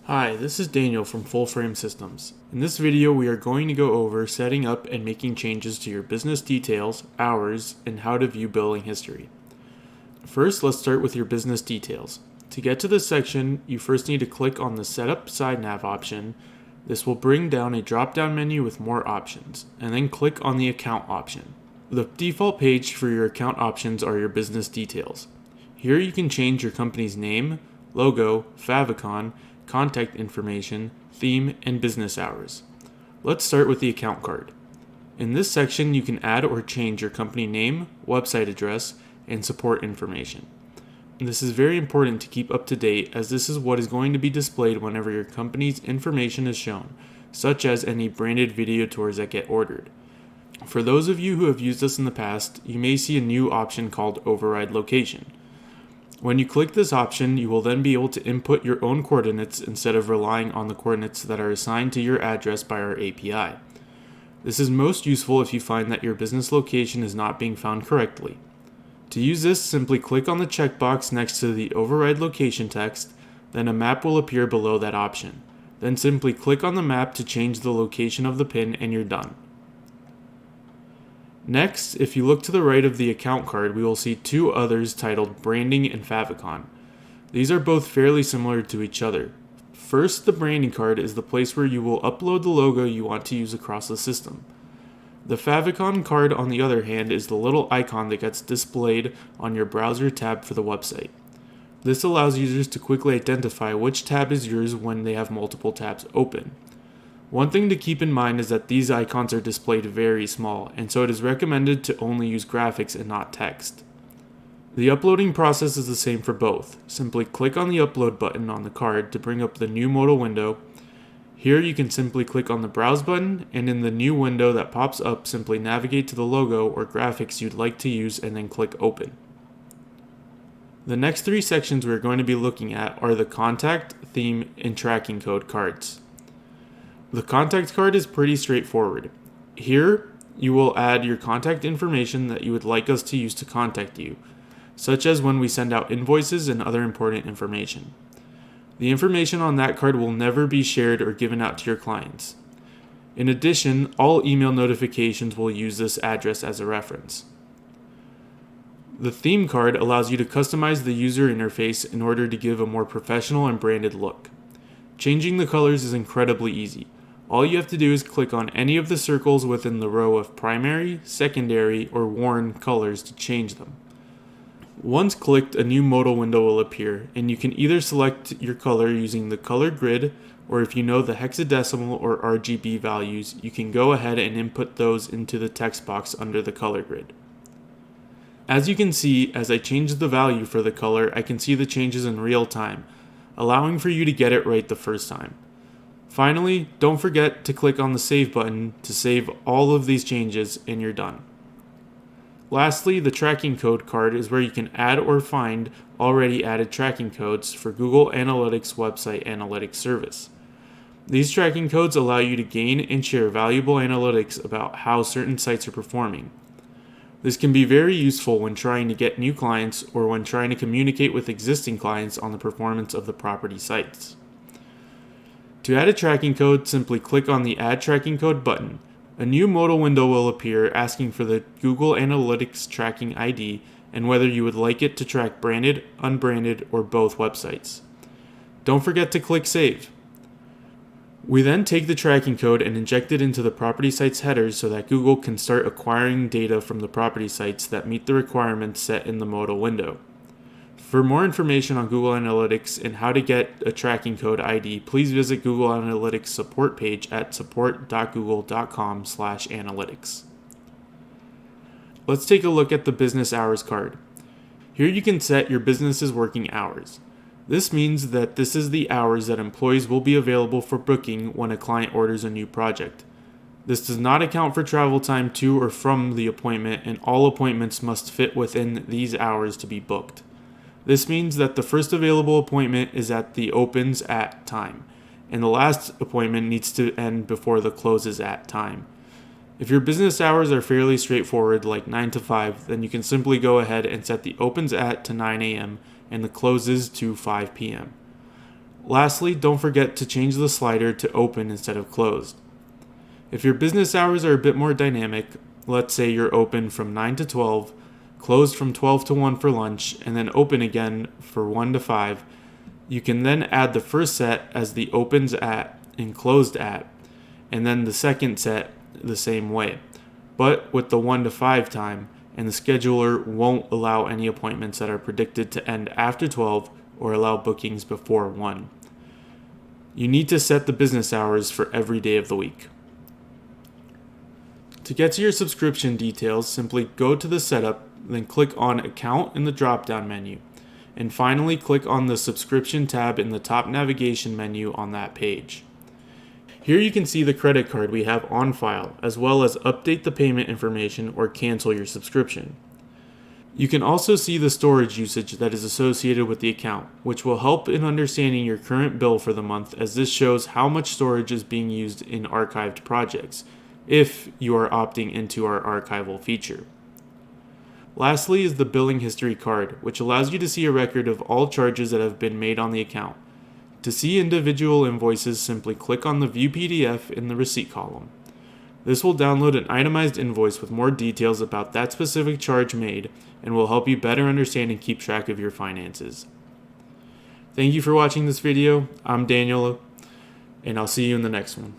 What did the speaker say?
Hi, this is Daniel from Full Frame Systems. In this video, we are going to go over setting up and making changes to your business details, hours, and how to view billing history. First, let's start with your business details. To get to this section, you first need to click on the Setup Side Nav option. This will bring down a drop-down menu with more options, and then click on the Account option. The default page for your account options are your business details. Here you can change your company's name, logo, favicon, contact information, theme, and business hours. Let's start with the account card. In this section, you can add or change your company name, website address, and support information. This is very important to keep up to date, as this is what is going to be displayed whenever your company's information is shown, such as any branded video tours that get ordered. For those of you who have used this in the past, you may see a new option called Override Location. When you click this option, you will then be able to input your own coordinates instead of relying on the coordinates that are assigned to your address by our API. This is most useful if you find that your business location is not being found correctly. To use this, simply click on the checkbox next to the Override Location text, then a map will appear below that option. Then simply click on the map to change the location of the pin and you're done. Next, if you look to the right of the account card, we will see two others titled Branding and Favicon. These are both fairly similar to each other. First, the branding card is the place where you will upload the logo you want to use across the system. The favicon card, on the other hand, is the little icon that gets displayed on your browser tab for the website. This allows users to quickly identify which tab is yours when they have multiple tabs open. One thing to keep in mind is that these icons are displayed very small, and so it is recommended to only use graphics and not text. The uploading process is the same for both. Simply click on the upload button on the card to bring up the new modal window. Here you can simply click on the browse button, and in the new window that pops up, simply navigate to the logo or graphics you'd like to use and then click open. The next three sections we're going to be looking at are the contact, theme, and tracking code cards. The contact card is pretty straightforward. Here, you will add your contact information that you would like us to use to contact you, such as when we send out invoices and other important information. The information on that card will never be shared or given out to your clients. In addition, all email notifications will use this address as a reference. The theme card allows you to customize the user interface in order to give a more professional and branded look. Changing the colors is incredibly easy. All you have to do is click on any of the circles within the row of primary, secondary, or worn colors to change them. Once clicked, a new modal window will appear, and you can either select your color using the color grid, or if you know the hexadecimal or RGB values, you can go ahead and input those into the text box under the color grid. As you can see, as I change the value for the color, I can see the changes in real time, allowing for you to get it right the first time. Finally, don't forget to click on the Save button to save all of these changes and you're done. Lastly, the tracking code card is where you can add or find already added tracking codes for Google Analytics website analytics service. These tracking codes allow you to gain and share valuable analytics about how certain sites are performing. This can be very useful when trying to get new clients or when trying to communicate with existing clients on the performance of the property sites. To add a tracking code, simply click on the Add Tracking Code button. A new modal window will appear asking for the Google Analytics tracking ID and whether you would like it to track branded, unbranded, or both websites. Don't forget to click Save. We then take the tracking code and inject it into the property site's headers so that Google can start acquiring data from the property sites that meet the requirements set in the modal window. For more information on Google Analytics and how to get a tracking code ID, please visit Google Analytics support page at support.google.com/analytics. Let's take a look at the business hours card. Here you can set your business's working hours. This means that this is the hours that employees will be available for booking when a client orders a new project. This does not account for travel time to or from the appointment, and all appointments must fit within these hours to be booked. This means that the first available appointment is at the opens at time, and the last appointment needs to end before the closes at time. If your business hours are fairly straightforward, like 9 to 5, then you can simply go ahead and set the opens at to 9 a.m. and the closes to 5 p.m. Lastly, don't forget to change the slider to open instead of closed. If your business hours are a bit more dynamic, let's say you're open from 9 to 12, closed from 12 to 1 for lunch, and then open again for 1 to 5, you can then add the first set as the opens at and closed at, and then the second set the same way, but with the 1 to 5 time, and the scheduler won't allow any appointments that are predicted to end after 12 or allow bookings before 1. You need to set the business hours for every day of the week. To get to your subscription details, simply go to the setup, then click on Account in the drop-down menu, and finally click on the Subscription tab in the top navigation menu on that page. Here you can see the credit card we have on file, as well as update the payment information or cancel your subscription. You can also see the storage usage that is associated with the account, which will help in understanding your current bill for the month, as this shows how much storage is being used in archived projects, if you are opting into our archival feature. Lastly is the billing history card, which allows you to see a record of all charges that have been made on the account. To see individual invoices, simply click on the View PDF in the receipt column. This will download an itemized invoice with more details about that specific charge made and will help you better understand and keep track of your finances. Thank you for watching this video. I'm Daniel, and I'll see you in the next one.